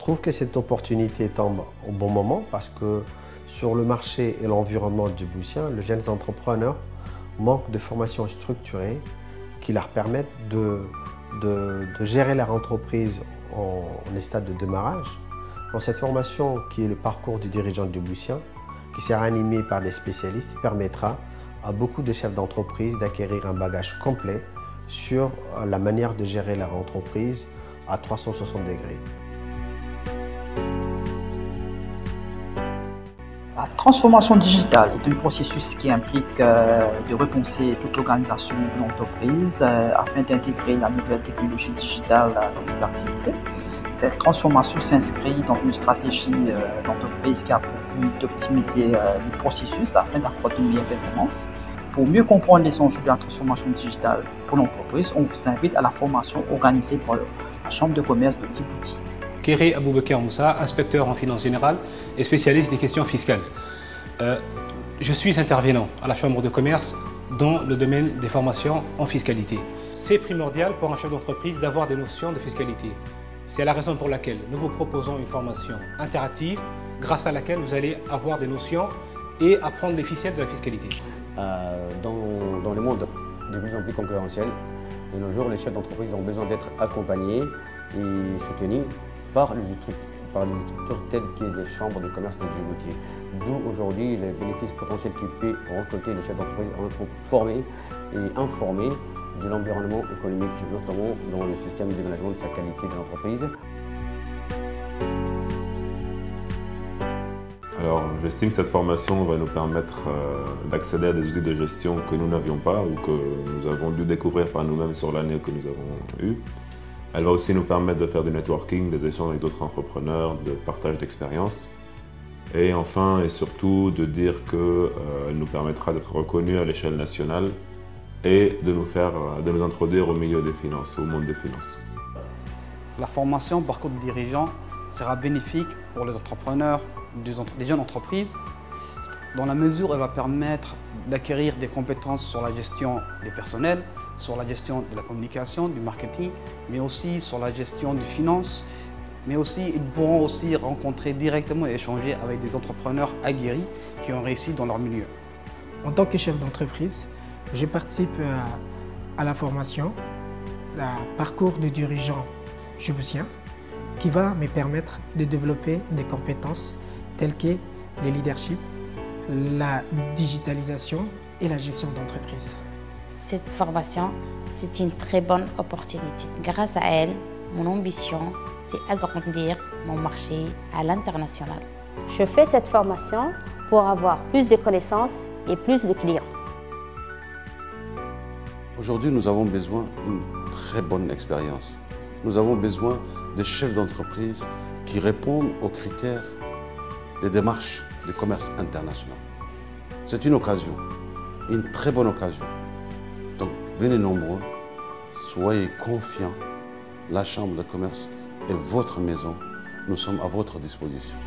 trouve que cette opportunité tombe au bon moment parce que sur le marché et l'environnement djiboutien, les jeunes entrepreneurs manquent de formations structurées qui leur permettent de gérer leur entreprise en stade de démarrage. Dans cette formation, qui est le parcours du dirigeant djiboutien, qui sera animé par des spécialistes, permettra à beaucoup de chefs d'entreprise d'acquérir un bagage complet sur la manière de gérer leur entreprise à 360 degrés. La transformation digitale est un processus qui implique de repenser toute l'organisation d'une entreprise afin d'intégrer la nouvelle technologie digitale dans ses activités. Cette transformation s'inscrit dans une stratégie d'entreprise qui a pour but d'optimiser le processus afin d'accroître une meilleure performance. Pour mieux comprendre les enjeux de la transformation digitale pour l'entreprise, on vous invite à la formation organisée par la Chambre de commerce de Djibouti. Kéré Aboubakar Moussa, inspecteur en finance générale et spécialiste des questions fiscales. Je suis intervenant à la Chambre de commerce dans le domaine des formations en fiscalité. C'est primordial pour un chef d'entreprise d'avoir des notions de fiscalité. C'est la raison pour laquelle nous vous proposons une formation interactive grâce à laquelle vous allez avoir des notions et apprendre les ficelles de la fiscalité. Dans le monde de plus en plus concurrentiel, de nos jours, les chefs d'entreprise ont besoin d'être accompagnés et soutenus par les structures telles que les chambres de commerce de Djibouti. D'où aujourd'hui les bénéfices potentiels qui peuvent récolter les chefs d'entreprise en étant formés et informés de l'environnement économique, notamment dans le système de management de sa qualité de l'entreprise. Alors, j'estime que cette formation va nous permettre d'accéder à des outils de gestion que nous n'avions pas ou que nous avons dû découvrir par nous-mêmes sur l'année que nous avons eue. Elle va aussi nous permettre de faire du networking, des échanges avec d'autres entrepreneurs, de partage d'expériences. Et enfin et surtout de dire qu'elle nous permettra d'être reconnus à l'échelle nationale et de nous introduire au milieu des finances, au monde des finances. La formation parcours de dirigeant sera bénéfique pour les entrepreneurs des jeunes entreprises dans la mesure où elle va permettre d'acquérir des compétences sur la gestion des personnels, sur la gestion de la communication, du marketing, mais aussi sur la gestion des finances. Mais aussi, ils pourront aussi rencontrer directement et échanger avec des entrepreneurs aguerris qui ont réussi dans leur milieu. En tant que chef d'entreprise, je participe à la formation, parcours de dirigeant djiboutien, qui va me permettre de développer des compétences telles que le leadership, la digitalisation et la gestion d'entreprise. Cette formation, c'est une très bonne opportunité. Grâce à elle, mon ambition, c'est agrandir mon marché à l'international. Je fais cette formation pour avoir plus de connaissances et plus de clients. Aujourd'hui, nous avons besoin d'une très bonne expérience. Nous avons besoin de chefs d'entreprise qui répondent aux critères des démarches de commerce international. C'est une occasion, une très bonne occasion. Donc, venez nombreux, soyez confiants. La Chambre de commerce est votre maison. Nous sommes à votre disposition.